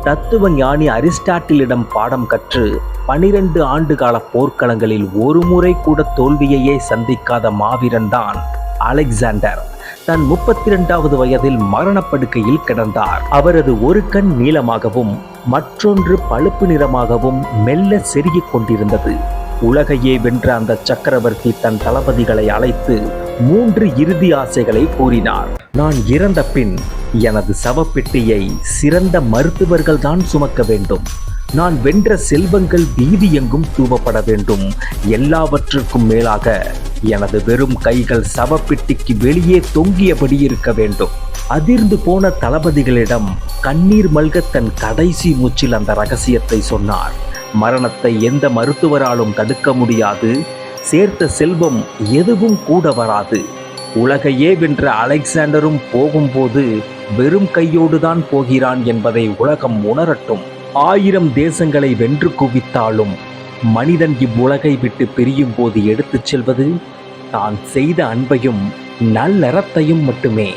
தத்துவ ஞானி அரிஸ்டாட்டிலிடம் பாடம் கற்று 12 ஆண்டுகால போர்க்களங்களில் ஒரு முறை கூட தோல்வியையே சந்திக்காத மாவீரன் தான் அலெக்சாண்டர். தன் 32வது வயதில் மரணப்படுக்கையில் கிடந்தார். அவரது ஒரு கண் நீளமாகவும் மற்றொன்று பழுப்பு நிறமாகவும் மெல்ல செருகிக் கொண்டிருந்தது. உலகையே வென்ற அந்த சக்கரவர்த்தி தன் தளபதிகளை அழைத்து 3 இறுதி ஆசைகளை கூறினார். நான் இறந்த பின் எனது சவப்பெட்டியை சிறந்த மருத்துவர்கள் தான் சுமக்க வேண்டும். நான் வென்ற செல்வங்கள் வீதி எங்கும் தூவப்பட வேண்டும். எல்லாவற்றுக்கும் மேலாக எனது வெறும் கைகள் சவப்பெட்டிக்கு வெளியே தொங்கியபடி இருக்க வேண்டும். அதிர்ந்து போன தளபதிகளிடம் கண்ணீர் மல்க தன் கடைசி மூச்சில் அந்த ரகசியத்தை சொன்னார். மரணத்தை எந்த மருத்துவராலும் தடுக்க முடியாது. சேர்த்த செல்வம் எதுவும் கூட வராது. உலகையே வென்ற அலெக்சாண்டரும் போகும்போது வெறும் கையோடு தான் போகிறான் என்பதை உலகம் உணரட்டும். 1000 தேசங்களை வென்று குவித்தாலும் மனிதன் இவ்வுலகை விட்டு பிரியும் போது எடுத்துச் செல்வது தான் செய்த அன்பையும் நல்லறத்தையும் மட்டுமே.